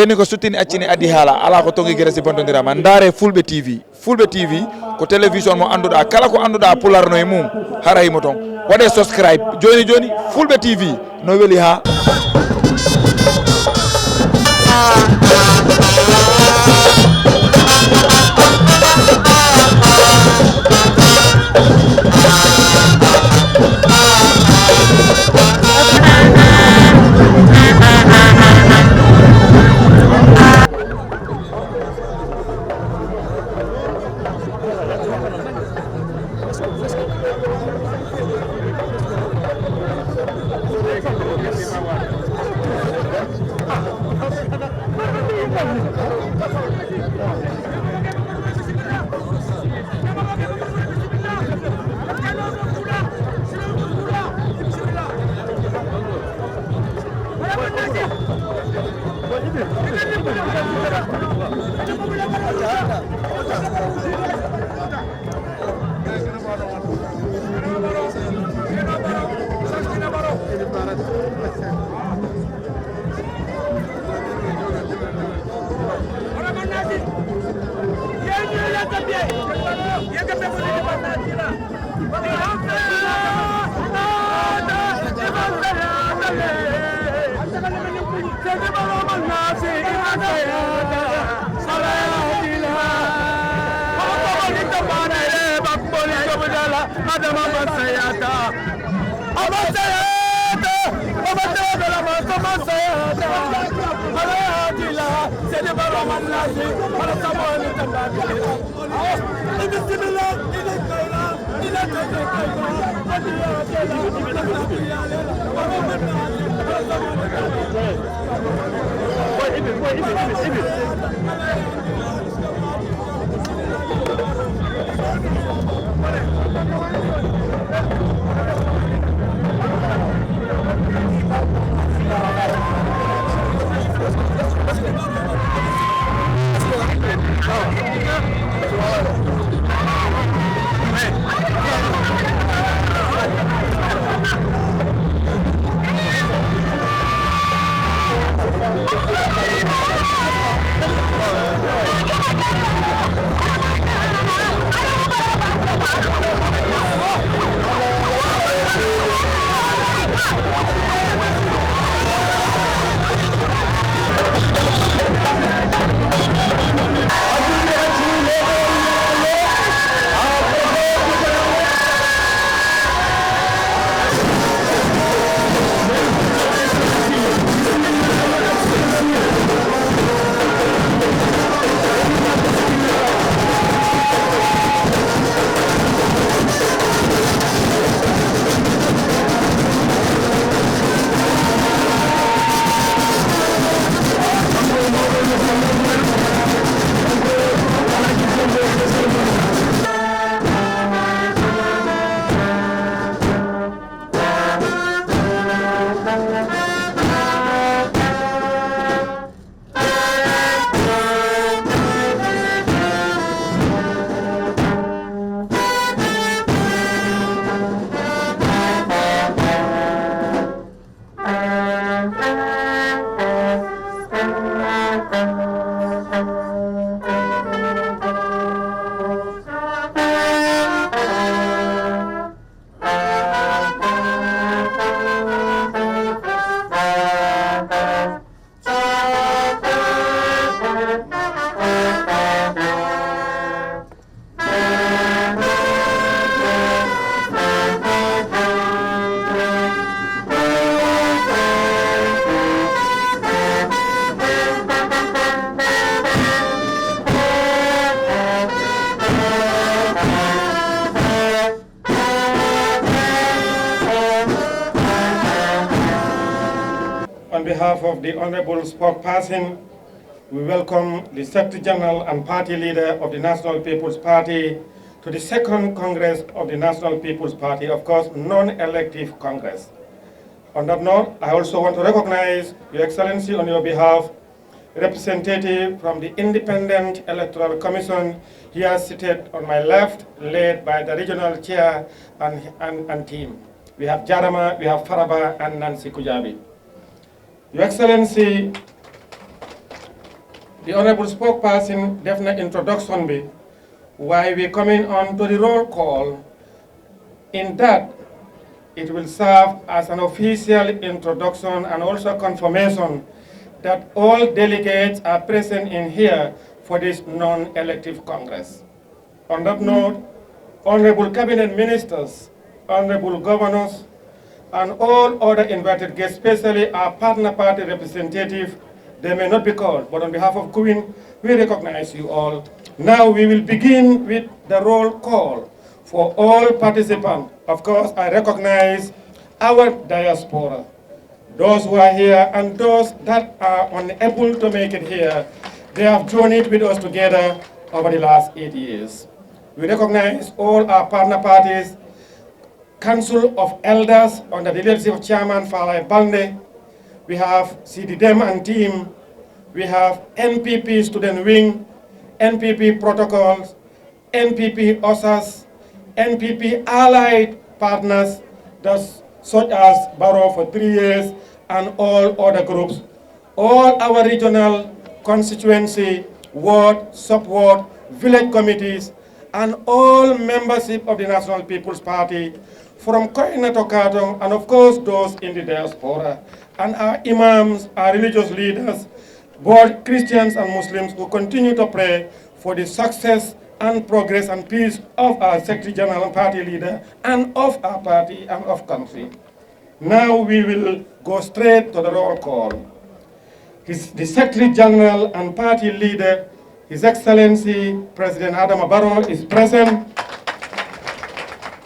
keni ko suttini accini addi haala ala ko tongi gere si bontondirama ndaare Fulbe TV ko télévision mo anduɗa kala ko anduɗa pularno e mum harayimo ton waɗe subscribe joni Fulbe TV no weeli ha On behalf of the Honorable Spokesperson, we welcome the Secretary General and Party Leader of the National People's Party to the second Congress of the National People's Party, of course, non-elective Congress. On that note, I also want to recognize Your Excellency on your behalf, representative from the Independent Electoral Commission, here seated on my left, led by the regional chair and team. We have Jarra, we have Faraba, and Nancy Kujabi. Your Excellency, The Honorable Spokesperson definite introduction be why we coming on to the roll call. In that, it will serve as an official introduction and also confirmation that all delegates are present in here for this non-elective Congress. On that note, Honorable Cabinet Ministers, Honorable Governors, and all other invited guests, especially our partner party representative, they may not be called, but on behalf of Queen, we recognize you all. Now we will begin with the roll call for all participants. Of course, I recognize our diaspora, those who are here and those that are unable to make it here. They have journeyed with us together over the last 8 years. We recognize all our partner parties, Council of Elders under the leadership of Chairman Falai Balde. We have CDDEM and team. We have NPP Student Wing, NPP Protocols, NPP OSAS, NPP Allied Partners, such as Barrow for 3 years, and all other groups. All our regional constituency, ward, sub-ward, village committees, and all membership of the National People's Party, from Koina to Katong, and of course those in the diaspora, and our imams, our religious leaders, both Christians and Muslims, who continue to pray for the success and progress and peace of our Secretary General and Party leader, and of our party and of country. Now we will go straight to the roll call. The Secretary General and Party leader, His Excellency President Adama Barrow, is present.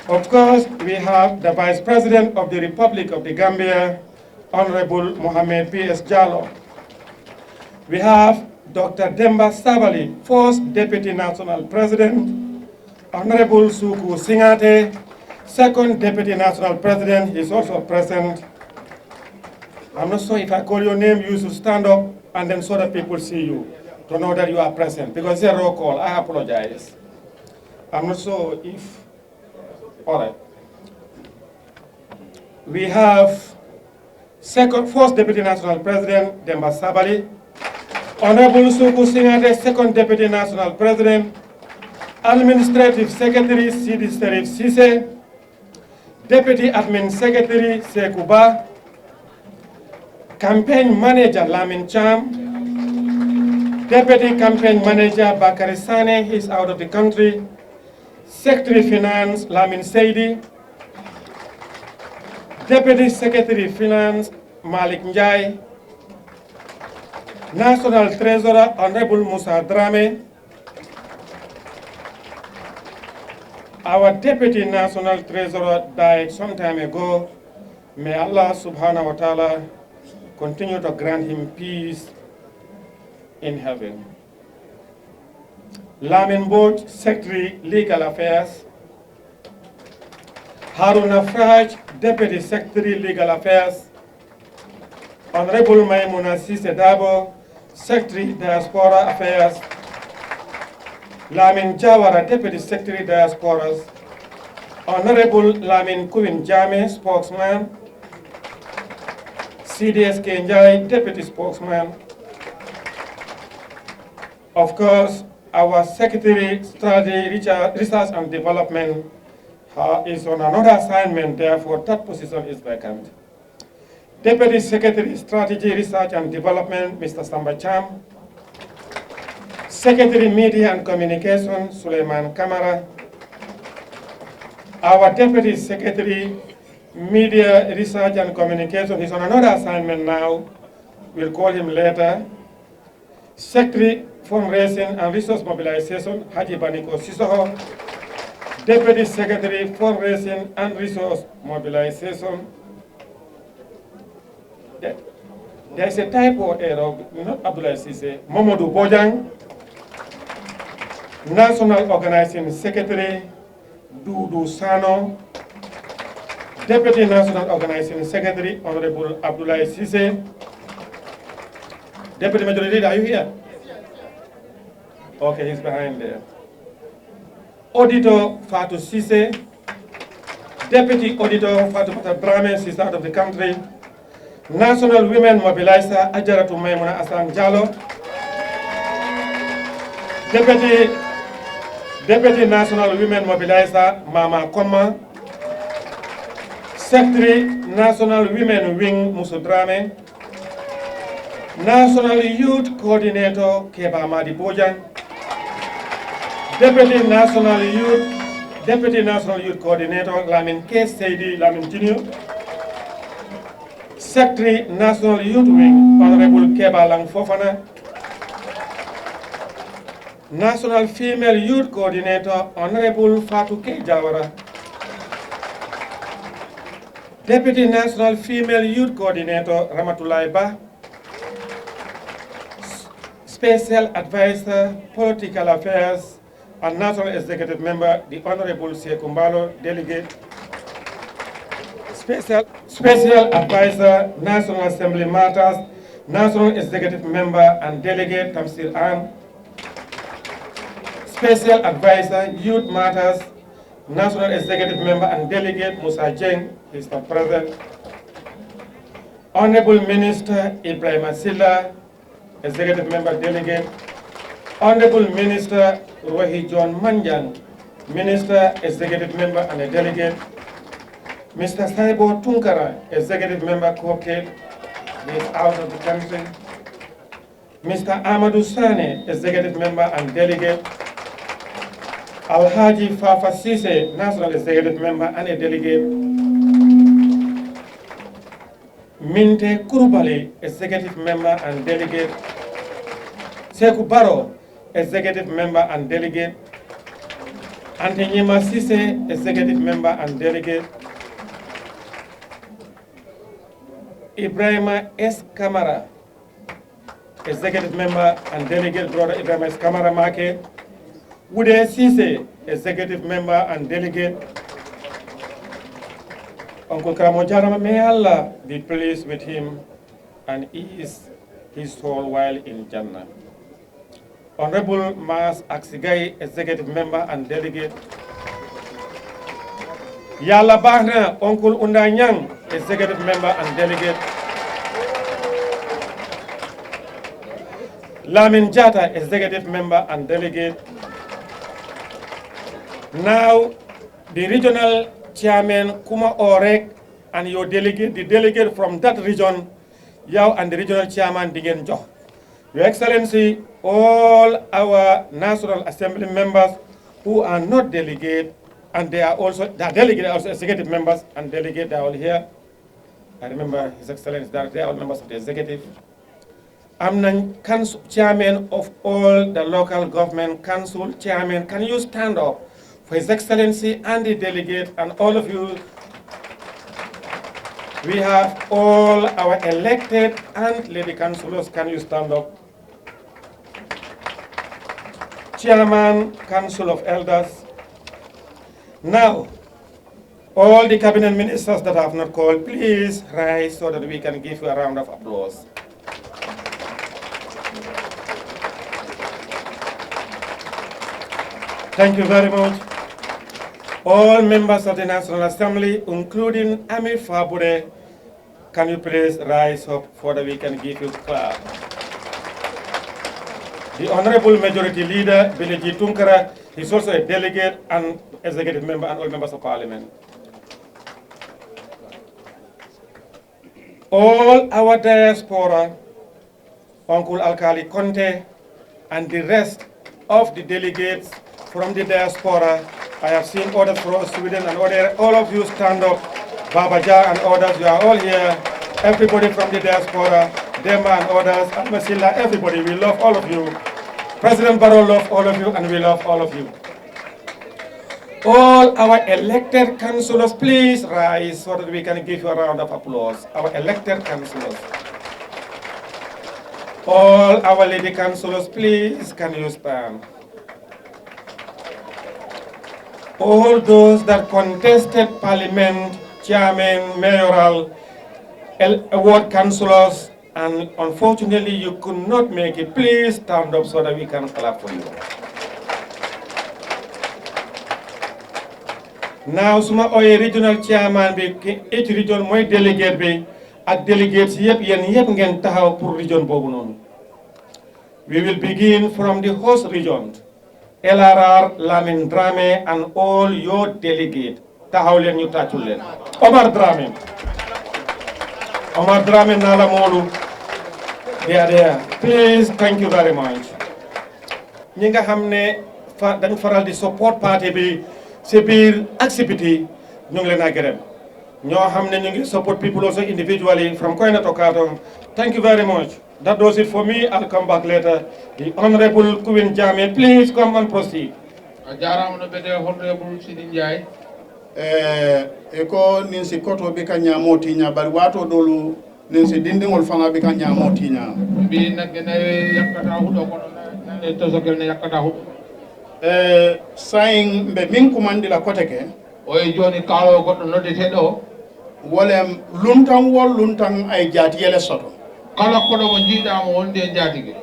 Of course, we have the Vice President of the Republic of the Gambia, Honorable Mohamed P.S. Jallow. We have Dr. Demba Sabali, First Deputy National President, Honorable Suku Singate, Second Deputy National President, is also present. I'm not sure if I call your name, you should stand up and then so that people see you to know that you are present, because it's a roll call. I apologize. I'm not sure if, all right. We have First Deputy National President, Demba Sabali, Honorable Suku Singate, Second Deputy National President, Administrative Secretary Sidi Serif Sise, Deputy Admin Secretary Sekuba, Campaign Manager Lamin Cham, Deputy Campaign Manager Bakari Sane, he's out of the country, Secretary Finance Lamin Seidi, Deputy Secretary Finance Malik Njai, National Treasurer Honorable Musa Drame, our Deputy National Treasurer died some time ago. May Allah subhanahu wa ta'ala continue to grant him peace in heaven. Lamin Boj, Secretary Legal Affairs, Haruna Fraj, Deputy Secretary Legal Affairs, Honorable Maimuna Sise Dabo, Secretary Diaspora Affairs, Lamin Jawara, Deputy Secretary Diasporas, Honorable Lamin Kuwin Jame, Spokesman, CDS Kenjai, Deputy Spokesman. Of course, our Secretary Strategy, Research and Development is on another assignment, therefore that position is vacant. Deputy Secretary Strategy, Research and Development, Mr. Samba Cham. Secretary Media and Communication, Suleiman Kamara. Our Deputy Secretary Media, Research and Communication is on another assignment now. We'll call him later. Secretary Fundraising and Resource Mobilization, Haji Baniko Sisoho. Deputy Secretary Fundraising and Resource Mobilization. There's a typo error, not Abdullah Sise, Momodou Bojang. National Organizing Secretary, Dudu Sano. Deputy National Organizing Secretary, Honorable Abdullah Sise. Deputy Majority Leader, are you here? Okay, he's behind there. Auditor Fatou Sise. Deputy Auditor Fatou Drame, she's out of the country. National Women Mobilizer Ajaratu Maimuna Asan Jallo. Deputy National Women Mobilizer Mama Koma, Secretary National Women Wing Musudrame, National Youth Coordinator Keba Madi Bojang, Deputy National Youth Coordinator Lamin K. Seidi Lamin Jr., Secretary National Youth Wing Honorable Keba Lang Fofana, National Female Youth Coordinator Honorable Fatou K. Jarra, Deputy National Female Youth Coordinator Ramatulai Ba, Special Advisor Political Affairs and National Executive Member, the Honorable Sekumbalo Delegate, Special Advisor National Assembly Matters, National Executive Member and Delegate Tamsir An, Special Advisor Youth Matters, National Executive Member and Delegate Musa Jeng, he is not present. Honorable Minister Ibrahim Asila, Executive Member Delegate. Honorable Minister Rohi John Manjan, Minister, Executive Member and a Delegate. Mr. Saibo Tunkara, Executive Member Cocktail, he is out of the country. Mr. Amadou Sane, Executive Member and Delegate. Alhaji Fafa Sise, National Executive Member and a Delegate. Minte Kurubali, Executive Member and Delegate. Sekou Baro, Executive Member and Delegate. Antenyema Sise, Executive Member and Delegate. Ibrahima S. Kamara, Executive Member and Delegate, Brother Ibrahima S. Kamara Make. Ude Sise, Executive Member and Delegate. Uncle Kramo Jarra, may Allah be pleased with him and ease his soul while in Jannah. Honorable Mas Aksigai, Executive Member and Delegate. Yalla Bahna, Uncle Undanyang, Executive Member and Delegate. Lamin Jata, Executive Member and Delegate. Now, the regional chairman, Kuma Orek, and your delegate, the delegate from that region, Yao and the regional chairman, Dingen Jo. Your Excellency, all our National Assembly members who are not delegate, and they are delegate, also executive members and delegate, they are all here. I remember His Excellency, they are all members of the executive. I'm the chairman of all the local government council chairman. Can you stand up for His Excellency and the delegate and all of you? We have all our elected and lady councillors. Can you stand up? Chairman, Council of Elders. Now, all the cabinet ministers that have not called, please rise so that we can give you a round of applause. Thank you very much. All members of the National Assembly, including Amir Fabure, can you please rise up so that we can give you a clap. The Honorable Majority Leader, Biliji Tunkara, is also a delegate and executive member and all members of Parliament. All our diaspora, Uncle Alkali Conte, and the rest of the delegates from the diaspora. I have seen others from Sweden and all of you stand up. Babaja and others, you are all here. Everybody from the diaspora, Demba and others, Masila, everybody, we love all of you. President Barrow loves all of you and we love all of you. All our elected councillors, please rise so that we can give you a round of applause. Our elected councillors. All our lady councillors, please can you stand? All those that contested parliament, chairman, mayoral, award councillors, and unfortunately you could not make it, please stand up so that we can clap for you. Now, suma oye regional chairman be each region moy delegate be ak delegates yep yen yep ngeen taxaw pour region bobu non. We will begin from the host region, LRR, Lamin Drame, and all your delegates. Tahawlen Yutachulen. Omar Drame. Omar Drame Nala Molu. They are there. Please, thank you very much. Ñinga xamne dañ faral di support party bi ci biir activity ñu ngi leena gërëm ñoo xamne ñu ngi support people also individually from Koina to Kartong. Thank you very much. That does it for me. I'll come back later. The Honorable Queen Jame, please come and proceed. Jarra no bede Honorable Sidin Jai. Eko ninsi koto bika nyamoti nya bari wato dolu ninsi dindingol fanga bika nyamoti nya. Bi nak ne yakata hudo kono na to sokel ne yakata hudo. Saying be min kumandi la koteke. Oy joni kalo goddo nodde tedo. Wolem luntang ay jati yele soto. Kala kodo mo jiida mo wonde jatige.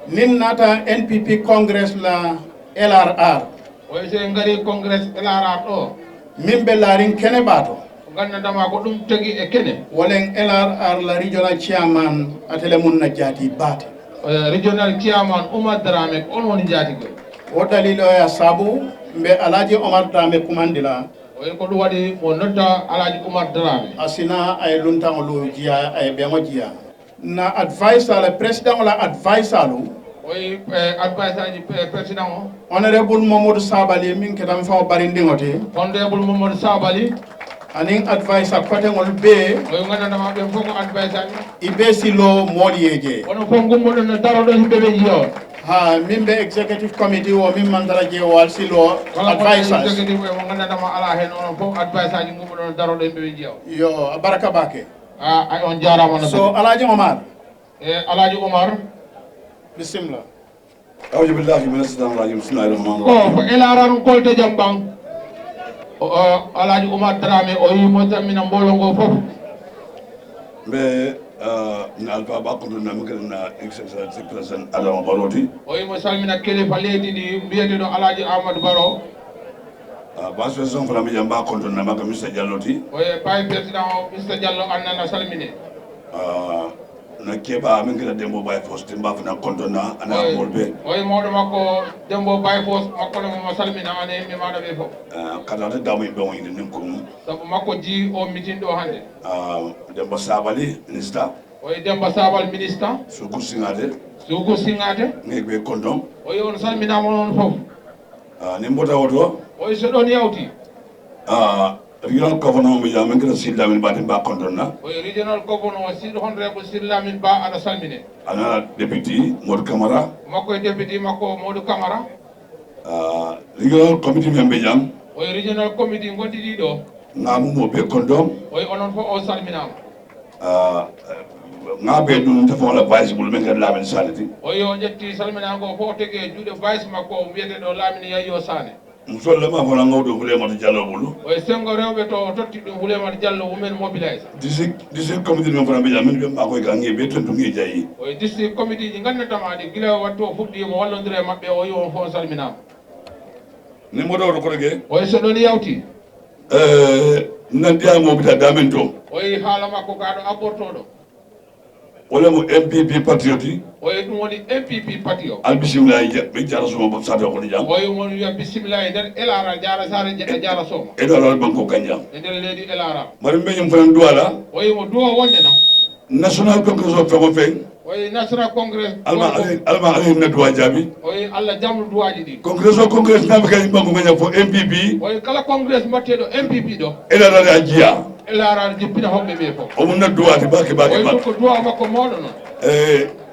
Nin nata NPP Congress la LRR. Oy se ngari Congress LRR to. Mimbe larin kene bato. Ganna dama ko dum tegi e kene. Wolen LRR la regional chairman atele mun na jati bate. Regional chairman Omar Drame on woni jatige. O dalilo ya sabu mbe Alaji Omar Drame kumandila. Oy ko dum wadi mo nodda Alaji Omar Drame. Asina ay luntang lu jia ay bemo jia. Na advisor le president la advisor lu. Oy advisor ji president o. Honorable Mamadou Sabali min kedam fa barindingote. Honorable Mamadou Sabali. Aning advisor kote ngol be. Oy ngana dama be foko advisor. Ibe silo moliyeje. Wono ko ngummo no daro do himbe be jiyo. Ha mimbe executive committee o min mandara je wal silo advisors. Executive o ngana dama ala hen on fo advisor ji ngummo no daro do himbe be jiyo. Yo baraka bake. Ay on jarama no. So Alaji Omar. Alaji Omar. Bismillah. أعوذ بالله من الشيطان الرجيم بسم الله الرحمن الرحيم. ko elaran ko te jambang Alaji Omar Drame o yi mo tamina mbolongo fof be na alfa ba ko na na exercise president Adam Baroti o yi mo salmina kelefa leydi ndi mbiyete do Alaji Amadou Baro ba so son fala mi jamba ko na maka Mr Dialloti o yi bay president o Mr Diallo annana salmine na keba min gina dembo bay fos timba fana kontona ana molbe o yi modo makko dembo bay fos makko no mo salmina ane mi mada be fof kada ta damu be woni nin ko sabu makko ji o meeting do hande dembo sabali minister o yi demba sabal ministre so kusingade ngebe kondom o yi on salmina mo non fof ni mbota woto o yi so don yawti regional governor mi jamin gina silla min batin ba kontona o yi regional governor sid honorable Silamin Ba ana salmine ana deputy Modou Camara makko e deputy makko Modou Camara regional committee member jam o yi regional committee gondidi do ngamu mo be kondom o yi onon fof o salminama ngabe dun defon la vice bul men gad lamen sanati o yi o jetti salminango fof tege juude vice makko wiyete do lamini yayyo sane musolle ma fona ngawdo Hulemata Diallo bulu o yi sengo rewbe to totti dum Hulemata Diallo women mobilize district committee men fona be jam min be ma koy gangi be ton ngi jayi o yi district committee ji gandata di gila watto fuddi mo wallondire mabbe o yi on fof salminama ni mo do ko rege o yi so don yawti nandiya mo bita damen to o yi haala makko gaado abortodo wala mo MPP patriote o yi dum woni MPP party o al bismillah be jara suma bo sato ko jam o yi won wiya bismillah nder elara jara sare jara Soma e do banko kanjam e nder leydi elara mari be nyum fana duwala o yi mo duwa wonde nam national congress of fego feng o yi national congress alma ale na duwa jabi o yi Allah jamlu duwaji di congress na be kany banko nganya fo MPP o yi kala congress mbattedo MPP do e do ajiya elara jippina hoɓɓe ɓe fof o mun na duwati bake o yi ko duwa makko mawɗo noon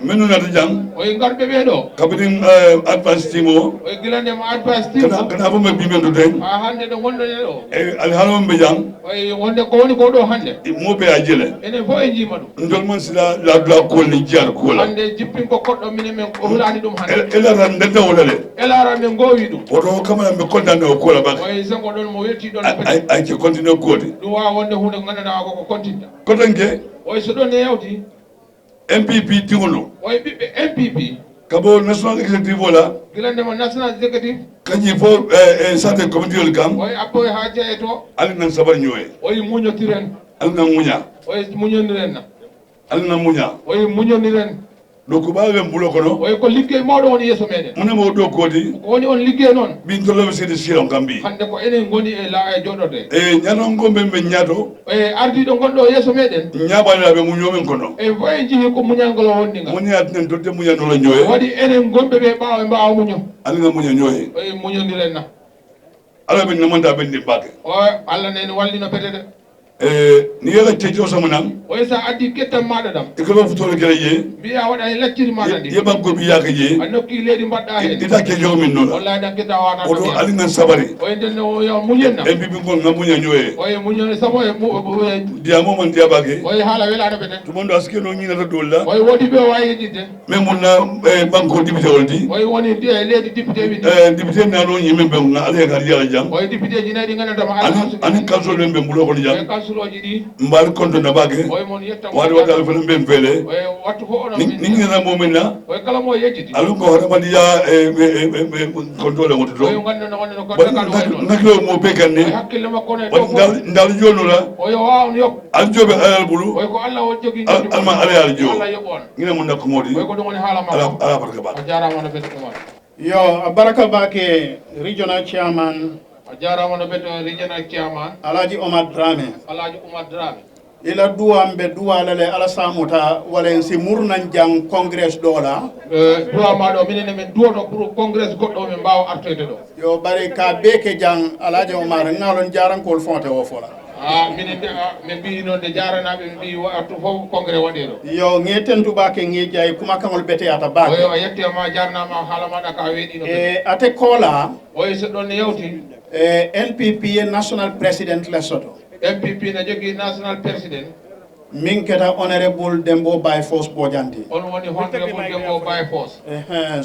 menu nata jam o yi garɓe ɓe ɗo kabinin advance team o o yi guilandema advice team kana fo me bimen do den ha hande ɗo gonɗone ɗo al halom be jam o yi wonde ko woni ko ɗo hande mo be ajele enen fof e jima ɗum ndol man sila la dula ko ni jiar ko la hande jippin ko koɗɗo minen men o hulani ɗum hande elara ndenda wala le elara men gowi ɗum oto kamala me kontane o ko la bak o yi sengo ɗon mo wetti ɗon ay ke continue ko de ɗum wawa wonde hunde ganduɗa koko continta ko tanke o yi so ɗon ne yawti MPP tingolo o yi ɓiɓɓe MPP kabo national executive wala guilandema national executive kanyi fo santé committee kam o yi appoye ha jeeye to ali nan sabar nyoy o yi muñotiren ali nan munya o yi muñoniren na ali nan munya o yi muñoniren donc ba be mbulo kono o ko liggey mawdo woni yeso meden mune mo do kodi woni on liggey non bin to law sede silon kambi hande ko enen goni e la e jodorde e nyanon gombe be nyato e ardido gondo yeso meden nyabana be mu nyomen kono e way jihi ko munyangolo wonni nga munyat nen to te munyano la nyoy wadi enen gombe be baaw e baaw munyo ali nga munya nyoy e munyondiren na ala be namanda be ndi bake o alla nen wallino petede ni yela tejo samunam o sa addi kettam mada dam e ko ba futole kala ye biya wada e lacciri mada di yeba go bi yaka ye anokki ledi badda hen ita ke jo min non wallahi dan ketta wata o do ali nga sabari o den o yo munyenna e bibi ko nga munya nyoy o munyon sabo e dia mo man dia bake o hala welano beten to mondo aske no nyina to dolla o wodi be wayi jidde mais mon na banko député woldi o woni de ledi député bi député na no nyime be nga ale ka dia jang o député jina di ngana dama ani council be mbulo ko jang kansuloji di mbal konto na bage wadi wadi alfa mbe mbele wattu ko ono ni ngena momena o kala mo yejiti alu ko hada madi ya konto le ngoto do o nganda no nganda ko kala naklo mo be kanne hakkille makko ne ndal jono la o yo waaw yok al jobe alal bulu o ko Allah o jogi alma ala al jo Allah yobon ngina mun nakko modi o ko dum woni hala ma ala barka ba jarama no beto ma yo baraka bake regional chairman jarama no beto regional chairman Alhaji Omar Drame ila duwam be duwalale ala samuta wala si murnan jang congress dola duwa ma do minene men duwoto pour congress goddo men baw artoyde do yo bari ka beke jang Alhaji Omar ngalon jarankol fonte wo fola minen me bi non de jaranabe bi wattu fof congrès wonde do yo ngeten tubake ngejay kuma kangol bete ata ba o yetti ma jarnama hala ma ka wedi no ate kola o so don yawti NPP national president Lesotho MPP na jogi national president min keta honorable Dembo by force bojanti on woni honorable Dembo by force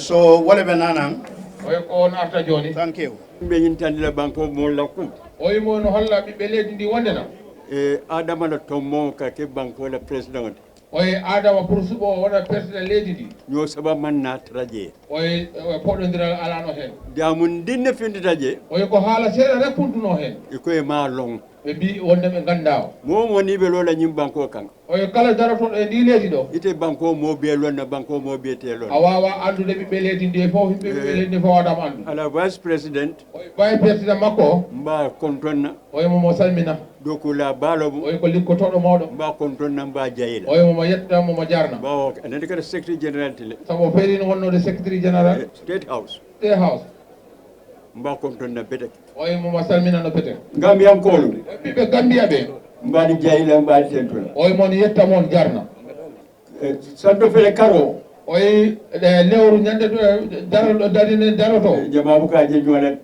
so wala be nanan o ko on arta joni thank you be nyintandila banko mo la ku o mo no holla bi beledi ndi wonde na adama la tommo ka ke banko la president oye adama pour subo wona president leydi di yo saba man na traje oye podondiral alano hen damun dinne findita je oye ko haala seeɗa rek puntuno hen e koye ma long ɓe mbi wonde ɓe ganda o mo woni ɓe lola ñim banko kan oye kala darotoɗo e ndi leydi ɗo ite banko mo be lonna banko mo be te lonna a wawa andude ɓiɓɓe leydi ndi fof yimɓe ɓiɓɓe leydi ndi fof wadama andu ala vice president oye vice président makko mba kontonna oye momo salmina doku la balo oye ko likkotoɗo mawɗo mba kontonna mba jayila oye momo yetta momo jarna bawo anande kada secretary general tele saabu feerino wonnode secrétaire général state house mba kontonna bete oye momo salmina no pete gambiyan kolu ɓiɓɓe gambiya ɓe mbadi jayila mbadi tentola oye mon yetta mon jarna santo fele karo oyi lewru ñande daro darine daroto jamabu ka je jolet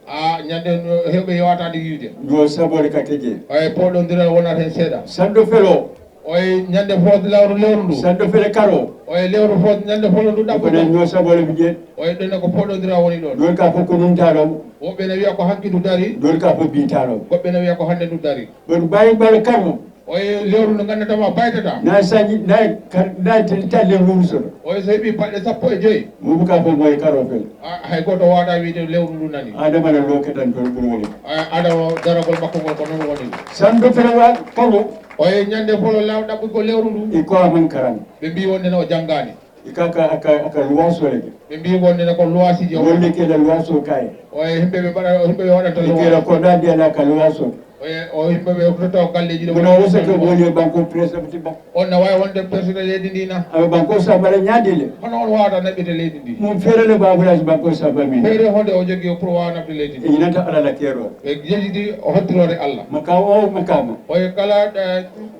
ñande hewɓe yewatade yiide jo sabore ka teje oye poɗodiral wonata hen seeɗa santo felo oye ñande fof lewru ndu santo fele karo oye lewru fof ñande folo ndu ɗaɓɓoɗen jo sabore bijet oye ɗone ko poɗodira woni ɗon ɗon ka fof ko ɗum taɗo woɓɓe ne wiya ko hanki dari ɗon ka fof bi taɗo goɓɓe ne wiya ko hande ndu dari ɗon bayi ɓaɗa karo oye lewru ndu gandetama baytata na sañi na talle rumsoɗo oye so heeɓi balɗe 15 mubu ka fof moye karo fel hay goto waɗa wiide lewru ndu nani adama na loketan toon ɓuuri woni adama daragol makko ngol ko noon woni santo felewa karo oye ñande folo law ɗaɓɓuy ko lewru ndu e ko aman karan ɓe mbi wonde ne o janggani kaka aka luwasoleke ɓe mbi wonde ne ko luwasiji o wonde keɗa luwaso kaye oye yimɓeɓe mbaɗa yimɓeɓe waɗata keɗa ko ɗaɗi ala ka luwaso oye o yimɓeɓe tottaw galleji ɗo wono wosake woni banque présidenti ba on ne wawi wonde président leydi ndi na aɓe banque sabara ñaadile hono on wawata naɓɓite leydi ndi mum feerele babulage banque saba min feere honde o jogui pour wawa nabde leydi ndi e ñinanta alala keero ɓe jejidi o hottirode allah makama o makama oye kala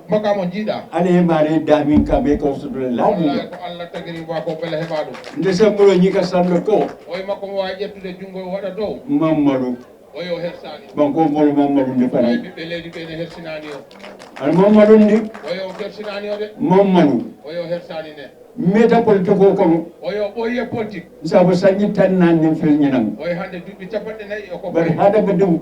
makama jiiɗa ala hemare damin kamɓe kawsudole laaɗude ko allah tagiri wa ko beele heɓa ɗum nde sammuɗo ñika sanno ko oye makko mo wawi ƴettude junggo waɗa dow mammadou oye o hersani banque o molo mammadou nde oye fana ɓiɓɓe leydi ɓe ne hersinani o ala mammadou ndi oye o hersinani o de mammadou oye o hersani ne meta politique o kono oye o ɓoyi e politique saabu sañi tan nanni felñinam oye hande duuɓi 40 o ko bari haɗa ba ɗum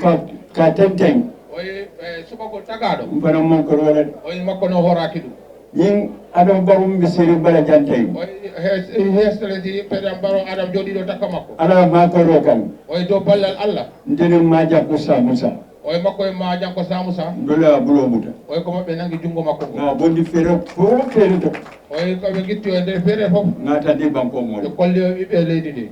ka tenten oye subagol tagaɗo fana mon ko waɗat oye makko no horaki ɗum yin adam barum be seri bala jantay oye hestalenti président baro adam jooɗiɗo takka makko ala ma ko ro kan oye dow ballal allah ndene ma jakko sa musa oy makko e ma janko samusa ndola bulo muta oy ko mabbe nangi jungo makko na bondi fere ko fere to oy ko be gitti o nder fere fof ngata di banko mo e kolli o be leydi ndi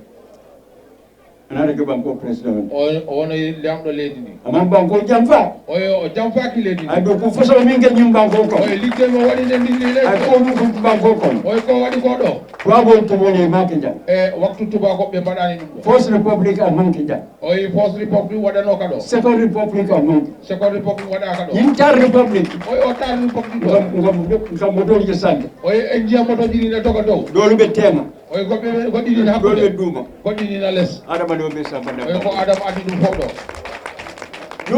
anara ke banko president o wono lamdo leydi ndi amam banko jamfa oy o jamfaaki leydi ndi ado ko foso min ke nyim banko ko oy ligge mo wadi nden ndi leydi ay ko mu banko ko oy ko wadi ko do wabo to woni make jam e waktu tuba ko be badani dum First Republic a manke jam oy First Republic wadano ka do Second Republic a manke Second Republic wada ka do Third Republic oy o tar Republic do ngam moto je sande oy en jiya moto jini ne toga do dolu be tema oy ko be goddi ni dolu be hakko duma goddi ni na les adama do be sambanda oy ko adam adi dum fof do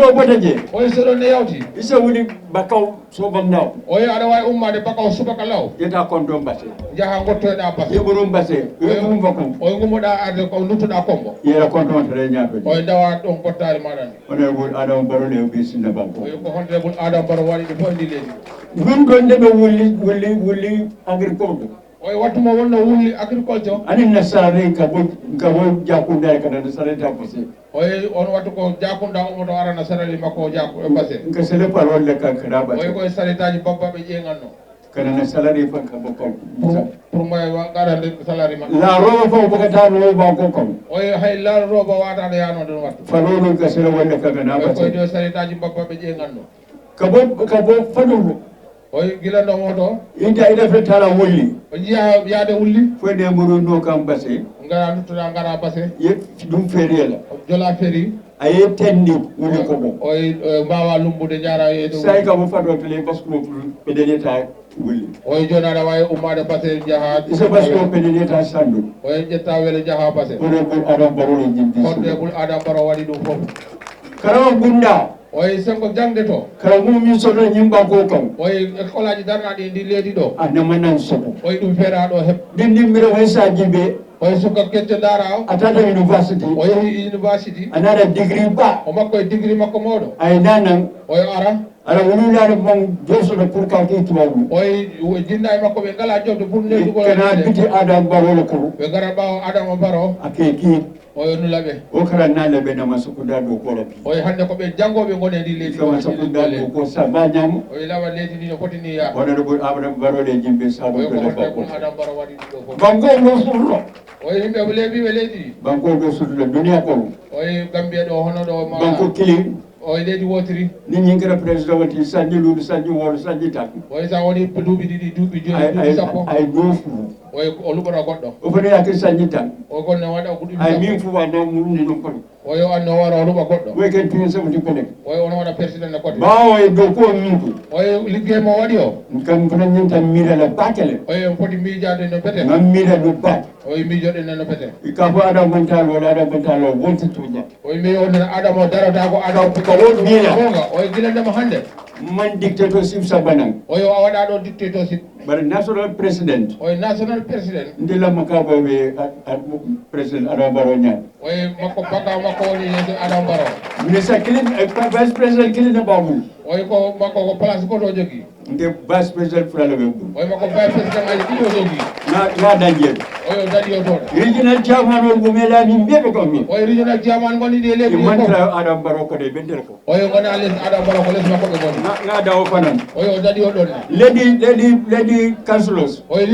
yo boda je oy sero ne yawti isa woni bakaw so bandaw oy ada way ummade bakaw subaka law yeta kondo basse jaha gottoyda basse yeburum basse yeburum bakam oy ngumuda arde ko lutuda kombo yera kondo tere nyaato oy dawa don bottari madan honorable adam barole o bisinna banko oy ko honorable adam baro wadi do fondi leydi dum don de be wulli agriculture oy wattu mo wonno wulli agriculture ani nasare ka bo jakunda ka nasare ta passé oy on wattu ko jakunda o to arana sarali makko jakku e passé ka sele parole le kan kada ba oy ko saritaji babba be jenganno kana na salary fa ka bokko pour moy wa garande salary makko la roba fa ko ta no ba ko ko oy hay la roba wata de yano don wattu fa no ka sele wonde ka kada ba oy do saritaji babba be jenganno ka bo fadu oy gilando moto ida fe tala wulli o jiya yaade wulli fo de muru no kam basse ngara nuttuda ngara basse ye dum feriela jola feri aye tendi wuli ko bo oy mbawa lumbude jara yedo sai ka mo fado to le basko be de leta wuli oy jonada way ummade basse jaha isa basko be de leta sandu oy jetta wele jaha basse ko ko adam barolo jindi kodde bul adam baro wadi dum fof karawa gunda oy senko jangde to kala mu min so do nyimba ko kam oy école aji darnadi ndi leydi do ana manan so oy dum fera do heb dindi miro wesa jibe oy suka kette dara atata university oy university anara degree ba o makko degree makko modo ay nanan oy ara wulula mon joso de pour ka ki tuwabu oy jinna makko be ngala joddo pour ne dugo kana biti adam barolo ko be gara bawo adam baro akeki oy no labe o kala nale be na masukunda do ko rabi oy hande ko be jangobe ngone di leydi ko masukunda do ko saba nyam oy lawa leydi ni no fotini ya wona do adam barolo jimbe sabo oy do ko ko adam baro wadi do ko bango no sullo oy himbe be lebi be leydi bango do sullo dunia ko oy gambia do hono do ma bango kili oy leydi wotiri ni nyingira president wati sanji lulu sanji wol sanji tak oy sa woni duubi didi duubi joni duubi sappo ay dofu oy o lubara goddo o fone yakki sanji tak o gonne wada ko duubi ay min fu wada mun ni non ko oy o anno wara o luba goddo we ken tin so di connect oy on wada president ne kodde bawo e do ko min oy liggey mo wadi o kam fana nyinta mira la bakele oy on foti miijaade no bete ngam mira do bak oy miijode no bete ka bo adam mental wala adam mental wonti tuja oy mi on adam o darata ko adam ko won mira oy gilande mo hande man dictatorship sabanang oy o wada do dictatorship bar national president oy national president ndila makaba be president adam baronya oy makko baga makko woni adam baro minister kilin vice president kilin babul oy ko makko ko place ko do jogi nde vice president frala be oy makko vice president ay ko jogi na danje oy o dadi o to regional chairman wol gumela ni bebe ko mi oy regional chairman ngoni de le mantra adam baro ko de bendel ko oy ngona les adam baro ko les makko be ngoni na dawo fanan oy o dadi o don lady councilors oy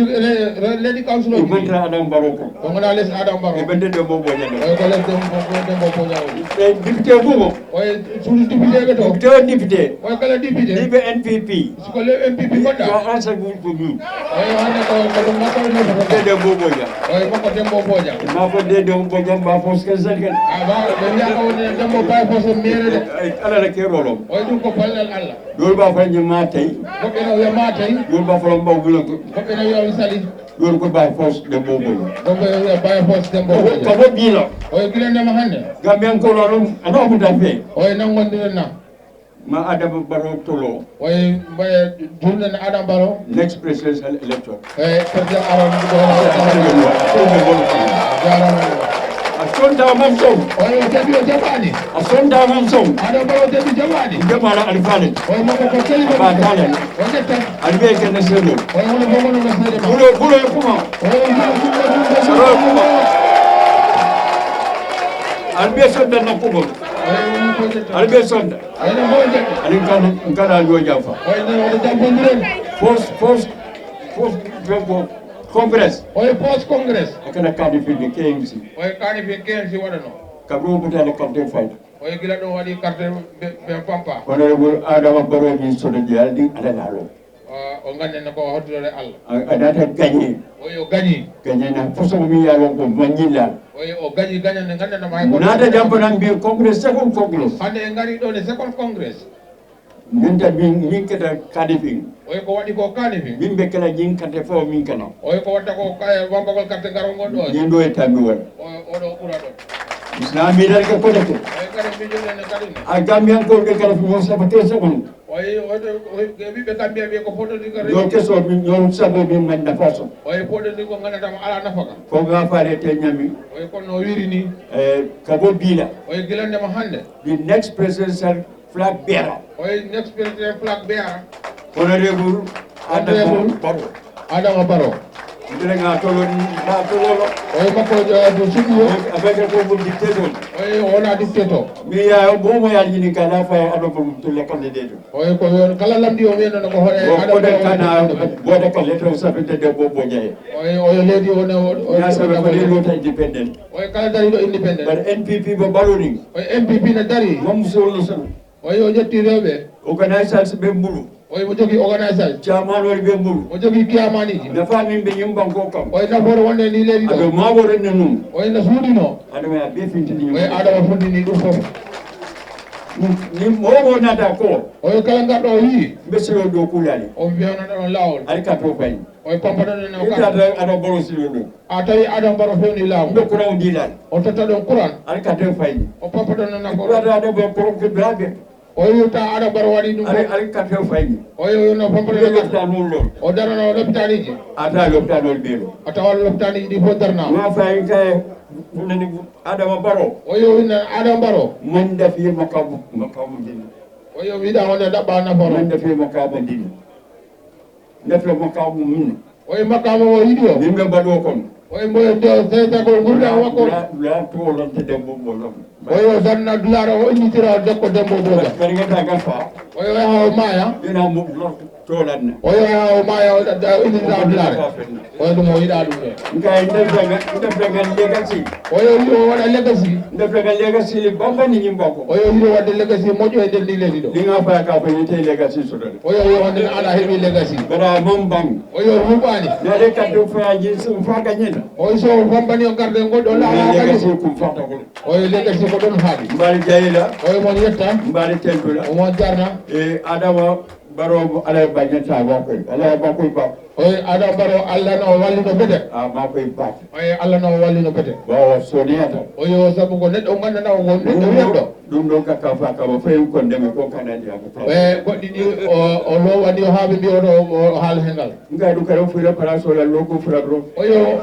lady councilors mantra adam baro ko ngona les adam baro e bendel de mo bo jande oy ko les dem bo nyawo e député bugo oy sunu député be to député oy kala député libe npp ko le MPP ko da yo ansa bu ko mi oy hande ko makko no de mo bo ja oy makko dembo boja ma ko de bo ja ba fos ke salken aba be nyaka woni dembo bay fos mere de ala la ke rolo oy dum ko ballal Allah dol ba fa nyima tay ko be no ya ma tay dol ba fa mbaw bulo ko ko be no ya sali dol ko ba fos de bo bo ko be ya bay fos dembo ko boja bo bilo oy gilande ma hande gamben ko lolum ano mu dafe oy nangondi na ma adam baro tolo oy baye journée na adam baro next presidential election president aron ko asonda mansom oy o tabi o jabani asonda mansom adam baro tabi jabani jamala alfale oy mako ko teli ba tale o jetta albe ke na sedo oy wona bogo no sede ma bulo kuma oy saro kuma albe so da na kuma albe sonda ani kan aljo jafa post congress post congress akana kadi fili KMC kani fi KMC wadano kabro butale kante fight gila do wadi carte be pampa honorable adama baro ni sodo jaldi ala nalo o ganne ko hoddore Allah adata gagné gagné na foso mi ya lon ko manila o gagné ne ganne na may ko nada jambo nan bi congress second congress hande ngari do le second congress minta min keta kadifin ko wadi ko kadifin min be kala jin kante fo min kana ko wadda ko wamba ko carte ngaro gon do jin do e tammi won o do kura do islam mi dal ko ko a gambian ko be kala mo sabate second bi be Gambia be ko fodo diga yo keso min yo sabo min man na faso fodo diga ngana tam ala nafaka ko ga faale te nyami ko no wiri ni ka go bila gilande ma hande the next presidential flag bearer next presidential flag bearer honorable Adama Barrow ndele nga tolo na tolo mako do sudio avec ko mo dictateur wona dictateur mi ya bo mo ya ni kala fa ado ko to le candidat ko kala lamdi o men ko hore ado ko kana bo de kala to sapete de bo jaye ledi wona ya sa ko de lota independent kala dari do independent but NPP bo balloning MPP na dari mom so so o jetti rewbe organisation be mbulu mo jogi organisation chairman wal be mbulu mo jogi kiyamani na fami be nyum banko kam na boro wonde ni ledi do ado ma boro nenum na sudino ado ya be finti ni adama fundini dum fof ni mo nata ko kala ngaddo yi be sero do kulali o biana don lawol ari ka to fay pampado no ita ado boro sero do tawi adam baro fewni law do kuran dilal o tata don quran ari ka to fay o pampado no ko ado be ko ke blabe yuta adam baro wadi dum ari ka to fay no pampado no lopta non lo o darano loptani ji ata lopta non belo ata wal loptani di fo darna ma fay kay nani adama baro adam baro man da fi makamu din wida wonde dabba na baro man da fi makamu din da fi makamu min makamu o yidi o nimbe bado kon mboyo do tete ko gurda wako la to lon te dembo bolom danna dulara o initira dekko dembo boga kari ngata gafa ha maya ina mo to lan ha maya initira dulara dum o yida dum ngai ndefenga legacy wada legacy ndefenga legacy bamba ni nyimbako yido wadde legacy mojo e del ni ledi do linga fa ka fa yete legacy so do wonde ala hebi legacy bara mom bang rubani na le ka do fa ji so fa ga nyena so bambani o garde goddo la legacy kum fa ta ko legacy ko don haadi mbali jayila mon yetta mbali tentula mo jarna adama baro ala banyata ba ko ala ba ko ba adam baro alla no walli no bede ma ko ba alla no walli no bede ba soniyata sabu ko neddo nganda na won neddo weddo dum do ka fa ka ba fay ko ndeme ko kanadi goddi di o lo wadi o haabe bi o haal hengal ngai du kala fura place wala loko fura ro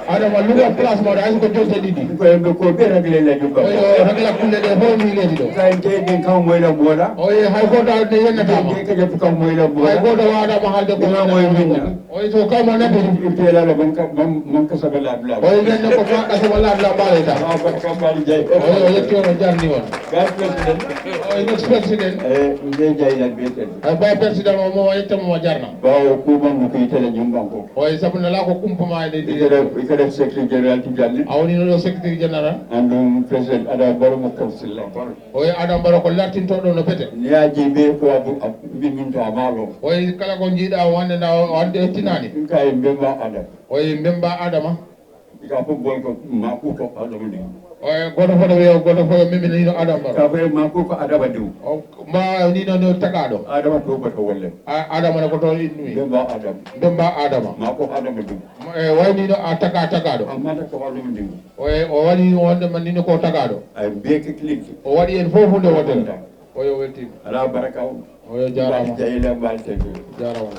adam luga place mo da ko jotte didi ko be ragle la juba ragla kulle de ho mi ledi do kay te den kan moy la bola hay ko da de yenna ta ke ke jep kan moy la bola hay ko da wada ma halde ko moy minna so ka mo nabi te la man ka sabala bla nenno ko fa ka sabala bla bale ta ba ka bali jay yetti on jarni won gas president next president nde jay la beten ba president mo yetta mo jarna ba ko man ko itele nyumban ko sabu na la ko kumpama de ikere secretary general ti jalli awni no secretary general andum president ada baro mo council la adam baro ko latinto do no pete ni aji be ko abu min to amalo kala ko jiida wonde na wonde tinani kay mbemba adam mbemba adama ka fu bol ko ma ku ko adam ni goto fo mimi ni adam baro ka fe ma ku ko adama du ma ni no takado adama to ko to wolle adama na ko to inni mbemba adama ma ko adama du wayni no takado amma ta ko adam du o wani wonde man ni ko takado ay be ke click o wadi en fofu de wotel welti ala baraka jarama jayla balte jarama